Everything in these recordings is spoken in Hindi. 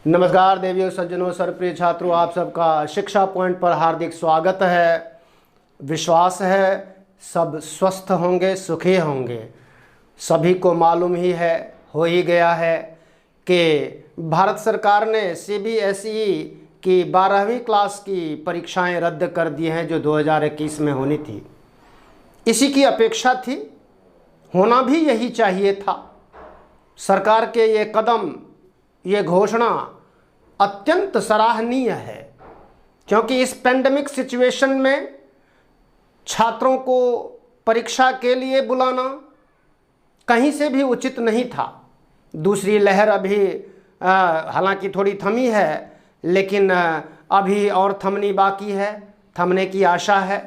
नमस्कार देवियों सज्जनों सर्वप्रिय छात्रों, आप सबका शिक्षा पॉइंट पर हार्दिक स्वागत है। विश्वास है सब स्वस्थ होंगे, सुखी होंगे। सभी को मालूम ही है, हो ही गया है कि भारत सरकार ने सीबीएसई की 12वीं क्लास की परीक्षाएं रद्द कर दी हैं जो 2021 में होनी थी। इसी की अपेक्षा थी, होना भी यही चाहिए था। सरकार के ये कदम, ये घोषणा अत्यंत सराहनीय है, क्योंकि इस पेंडेमिक सिचुएशन में छात्रों को परीक्षा के लिए बुलाना कहीं से भी उचित नहीं था। दूसरी लहर अभी हालांकि थोड़ी थमी है, लेकिन अभी और थमनी बाकी है, थमने की आशा है।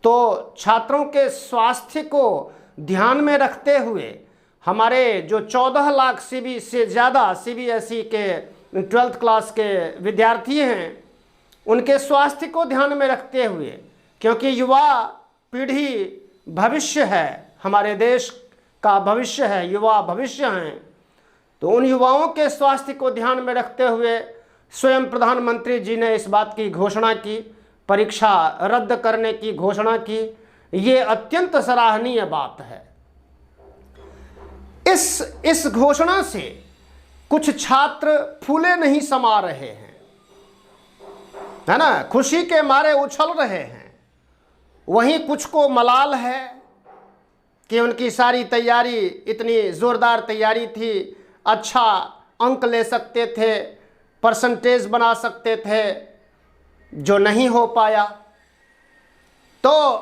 तो छात्रों के स्वास्थ्य को ध्यान में रखते हुए हमारे जो 14 लाख से ज़्यादा सीबीएसई के 12th क्लास के विद्यार्थी हैं, उनके स्वास्थ्य को ध्यान में रखते हुए, क्योंकि युवा पीढ़ी भविष्य है, हमारे देश का भविष्य है, युवा भविष्य हैं, तो उन युवाओं के स्वास्थ्य को ध्यान में रखते हुए स्वयं प्रधानमंत्री जी ने इस बात की घोषणा की, परीक्षा रद्द करने की घोषणा की। ये अत्यंत सराहनीय बात है। इस घोषणा से कुछ छात्र फूले नहीं समा रहे हैं, है ना, खुशी के मारे उछल रहे हैं। वहीं कुछ को मलाल है कि उनकी सारी तैयारी, इतनी ज़ोरदार तैयारी थी, अच्छा अंक ले सकते थे, परसेंटेज बना सकते थे, जो नहीं हो पाया। तो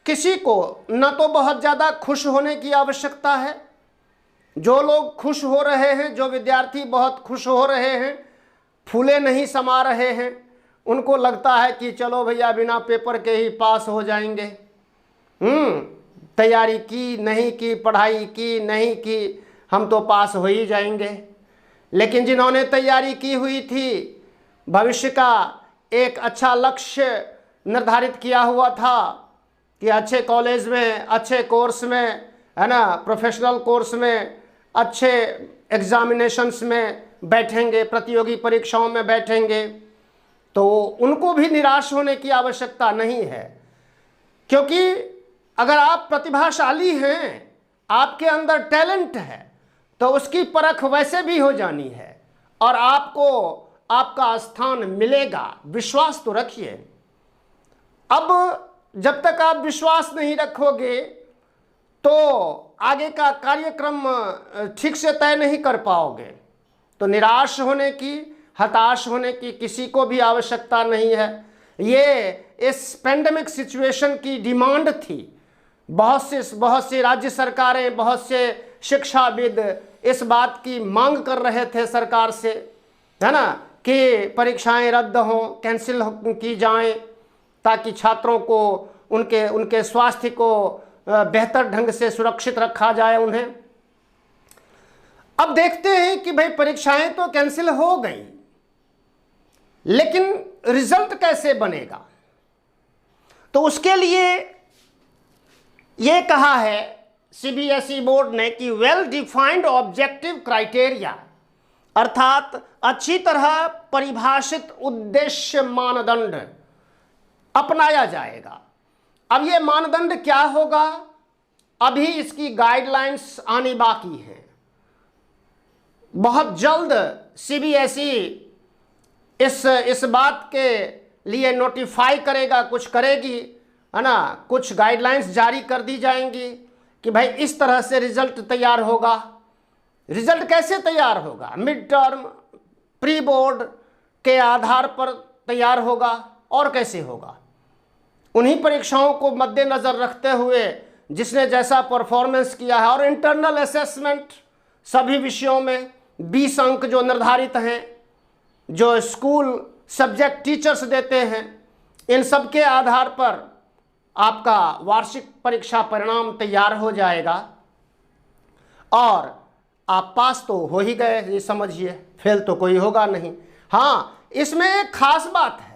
किसी को न तो बहुत ज़्यादा खुश होने की आवश्यकता है। जो लोग खुश हो रहे हैं, जो विद्यार्थी बहुत खुश हो रहे हैं, फूले नहीं समा रहे हैं, उनको लगता है कि चलो भैया बिना पेपर के ही पास हो जाएंगे। तैयारी की नहीं की, पढ़ाई की नहीं की, हम तो पास हो ही जाएंगे। लेकिन जिन्होंने तैयारी की हुई थी, भविष्य का एक अच्छा लक्ष्य निर्धारित किया हुआ था कि अच्छे कॉलेज में, अच्छे कोर्स में, है ना, प्रोफेशनल कोर्स में, अच्छे एग्जामिनेशंस में बैठेंगे, प्रतियोगी परीक्षाओं में बैठेंगे, तो उनको भी निराश होने की आवश्यकता नहीं है। क्योंकि अगर आप प्रतिभाशाली हैं, आपके अंदर टैलेंट है, तो उसकी परख वैसे भी हो जानी है और आपको आपका स्थान मिलेगा। विश्वास तो रखिए। अब जब तक आप विश्वास नहीं रखोगे तो आगे का कार्यक्रम ठीक से तय नहीं कर पाओगे। तो निराश होने की, हताश होने की किसी को भी आवश्यकता नहीं है। ये इस पेंडेमिक सिचुएशन की डिमांड थी। बहुत सी राज्य सरकारें, बहुत से शिक्षाविद इस बात की मांग कर रहे थे सरकार से, है ना, कि परीक्षाएं रद्द हों, कैंसिल की जाएं, ताकि छात्रों को उनके स्वास्थ्य को बेहतर ढंग से सुरक्षित रखा जाए उन्हें। अब देखते हैं कि भाई परीक्षाएं तो कैंसिल हो गई, लेकिन रिजल्ट कैसे बनेगा? तो उसके लिए यह कहा है सीबीएसई बोर्ड ने कि वेल डिफाइंड ऑब्जेक्टिव क्राइटेरिया, अर्थात अच्छी तरह परिभाषित उद्देश्य मानदंड अपनाया जाएगा। अब ये मानदंड क्या होगा, अभी इसकी गाइडलाइंस आनी बाकी है। बहुत जल्द सीबीएसई इस बात के लिए नोटिफाई करेगा, कुछ करेगी, है ना, कुछ गाइडलाइंस जारी कर दी जाएंगी कि भाई इस तरह से रिजल्ट तैयार होगा। रिजल्ट कैसे तैयार होगा? मिड टर्म, प्री बोर्ड के आधार पर तैयार होगा। और कैसे होगा? उन्हीं परीक्षाओं को मद्देनज़र रखते हुए जिसने जैसा परफॉर्मेंस किया है, और इंटरनल असेसमेंट सभी विषयों में 20 अंक जो निर्धारित हैं, जो स्कूल सब्जेक्ट टीचर्स देते हैं, इन सब के आधार पर आपका वार्षिक परीक्षा परिणाम तैयार हो जाएगा और आप पास तो हो ही गए, ये समझिए, फेल तो कोई होगा नहीं। हाँ, इसमें एक खास बात है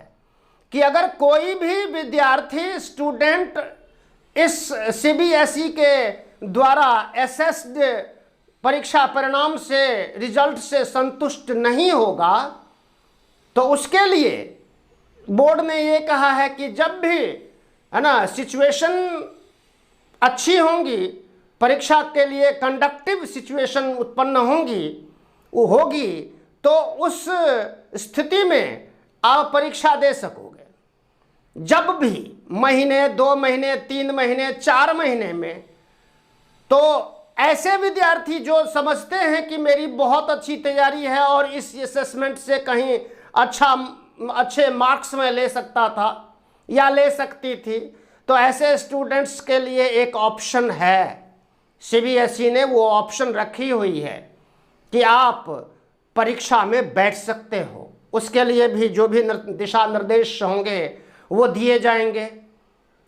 कि अगर कोई भी विद्यार्थी, स्टूडेंट इस सीबीएसई के द्वारा एसेस्ड परीक्षा परिणाम से, रिजल्ट से संतुष्ट नहीं होगा, तो उसके लिए बोर्ड ने ये कहा है कि जब भी, है ना, सिचुएशन अच्छी होंगी, परीक्षा के लिए कंडक्टिव सिचुएशन उत्पन्न होगी, तो उस स्थिति में आप परीक्षा दे सकोगे। जब भी महीने, 2 महीने, 3 महीने, 4 महीने में, तो ऐसे विद्यार्थी जो समझते हैं कि मेरी बहुत अच्छी तैयारी है और इस असेसमेंट से कहीं अच्छे मार्क्स में ले सकता था या ले सकती थी, तो ऐसे स्टूडेंट्स के लिए एक ऑप्शन है। सीबीएसई ने वो ऑप्शन रखी हुई है कि आप परीक्षा में बैठ सकते हो। उसके लिए भी जो भी दिशा निर्देश होंगे वो दिए जाएंगे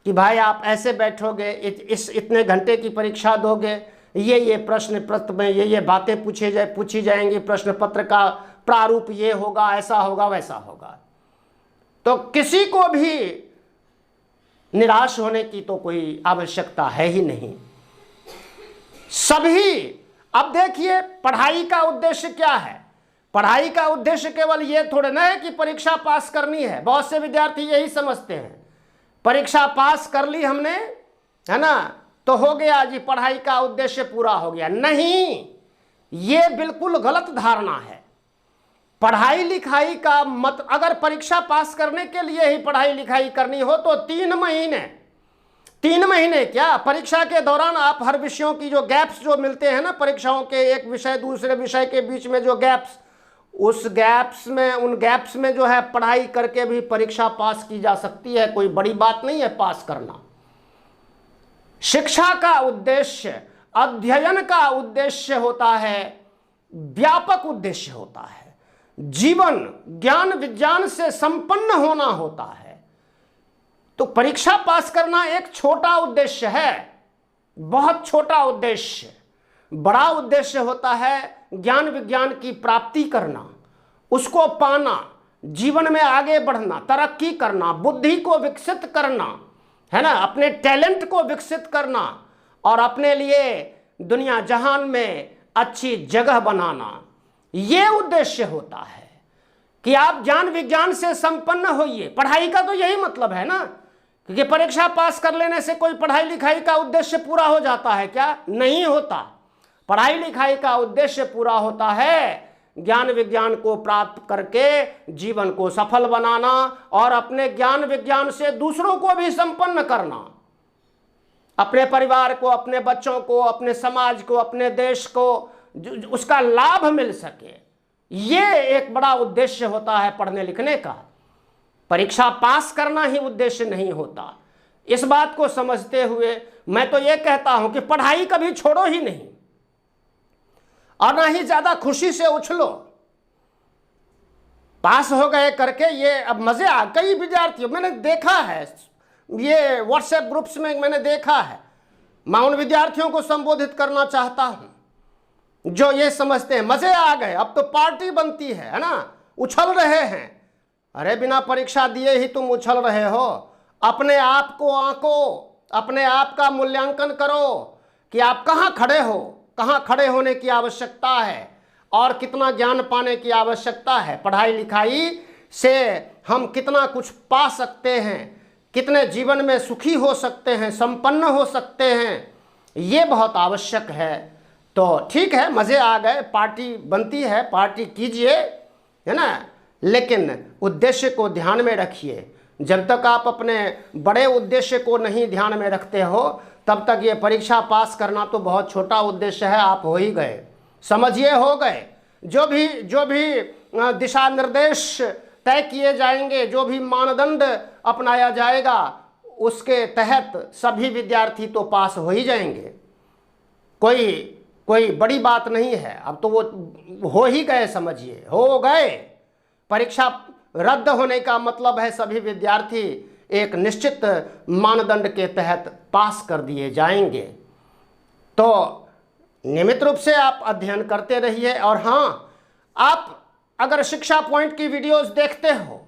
कि भाई आप ऐसे बैठोगे, इतने घंटे की परीक्षा दोगे, ये प्रश्न पत्र में ये बातें पूछी जाएंगी, प्रश्न पत्र का प्रारूप ये होगा, ऐसा होगा, वैसा होगा। तो किसी को भी निराश होने की तो कोई आवश्यकता है ही नहीं। सभी, अब देखिए पढ़ाई का उद्देश्य क्या है। पढ़ाई का उद्देश्य केवल ये थोड़े ना है कि परीक्षा पास करनी है। बहुत से विद्यार्थी यही समझते हैं, परीक्षा पास कर ली हमने, है ना, तो हो गया जी, पढ़ाई का उद्देश्य पूरा हो गया। नहीं, ये बिल्कुल गलत धारणा है। पढ़ाई लिखाई का अगर परीक्षा पास करने के लिए ही पढ़ाई लिखाई करनी हो तो 3 महीने क्या, परीक्षा के दौरान आप हर विषयों की जो गैप्स जो मिलते हैं ना, परीक्षाओं के एक विषय दूसरे विषय के बीच में जो गैप्स, उन गैप्स में जो है पढ़ाई करके भी परीक्षा पास की जा सकती है। कोई बड़ी बात नहीं है पास करना। शिक्षा का उद्देश्य, अध्ययन का उद्देश्य होता है, व्यापक उद्देश्य होता है। जीवन ज्ञान विज्ञान से संपन्न होना होता है। तो परीक्षा पास करना एक छोटा उद्देश्य है, बहुत छोटा उद्देश्य। बड़ा उद्देश्य होता है ज्ञान विज्ञान की प्राप्ति करना, उसको पाना, जीवन में आगे बढ़ना, तरक्की करना, बुद्धि को विकसित करना, है ना, अपने टैलेंट को विकसित करना और अपने लिए दुनिया जहान में अच्छी जगह बनाना। ये उद्देश्य होता है कि आप ज्ञान विज्ञान से संपन्न होइए। पढ़ाई का तो यही मतलब है ना, क्योंकि परीक्षा पास कर लेने से कोई पढ़ाई लिखाई का उद्देश्य पूरा हो जाता है क्या? नहीं होता। पढ़ाई लिखाई का उद्देश्य पूरा होता है ज्ञान विज्ञान को प्राप्त करके जीवन को सफल बनाना और अपने ज्ञान विज्ञान से दूसरों को भी संपन्न करना, अपने परिवार को, अपने बच्चों को, अपने समाज को, अपने देश को उसका लाभ मिल सके। ये एक बड़ा उद्देश्य होता है पढ़ने लिखने का। परीक्षा पास करना ही उद्देश्य नहीं होता। इस बात को समझते हुए मैं तो ये कहता हूं कि पढ़ाई कभी छोड़ो ही नहीं और ना ही ज्यादा खुशी से उछलो। पास हो गए करके ये अब मजे आ, कई विद्यार्थियों मैंने देखा है, ये व्हाट्सएप ग्रुप्स में मैंने देखा है। मैं उन विद्यार्थियों को संबोधित करना चाहता हूं जो ये समझते हैं मजे आ गए, अब तो पार्टी बनती है ना, उछल रहे हैं। अरे बिना परीक्षा दिए ही तुम उछल रहे हो। अपने आप को आंको, अपने आप का मूल्यांकन करो कि आप कहाँ खड़े हो, कहाँ खड़े होने की आवश्यकता है और कितना ज्ञान पाने की आवश्यकता है। पढ़ाई लिखाई से हम कितना कुछ पा सकते हैं, कितने जीवन में सुखी हो सकते हैं, संपन्न हो सकते हैं, ये बहुत आवश्यक है। तो ठीक है, मज़े आ गए, पार्टी बनती है, पार्टी कीजिए, है ना, लेकिन उद्देश्य को ध्यान में रखिए। जब तक आप अपने बड़े उद्देश्य को नहीं ध्यान में रखते हो तब तक ये परीक्षा पास करना तो बहुत छोटा उद्देश्य है, आप हो ही गए, समझिए हो गए। जो भी दिशा निर्देश तय किए जाएंगे, जो भी मानदंड अपनाया जाएगा, उसके तहत सभी विद्यार्थी तो पास हो ही जाएंगे। कोई बड़ी बात नहीं है। अब तो वो हो ही गए, समझिए हो गए। परीक्षा रद्द होने का मतलब है सभी विद्यार्थी एक निश्चित मानदंड के तहत पास कर दिए जाएंगे। तो नियमित रूप से आप अध्ययन करते रहिए। और हाँ, आप अगर शिक्षा पॉइंट की वीडियोस देखते हो,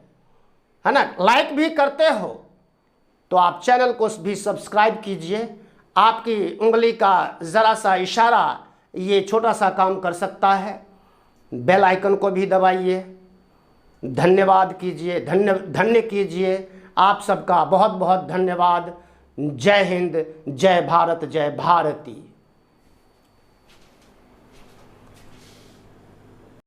है ना, लाइक भी करते हो, तो आप चैनल को भी सब्सक्राइब कीजिए। आपकी उंगली का ज़रा सा इशारा ये छोटा सा काम कर सकता है। बेल आइकन को भी दबाइए, धन्यवाद कीजिए, धन्य कीजिए। आप सबका बहुत बहुत धन्यवाद। जय हिंद, जय भारत, जय भारती।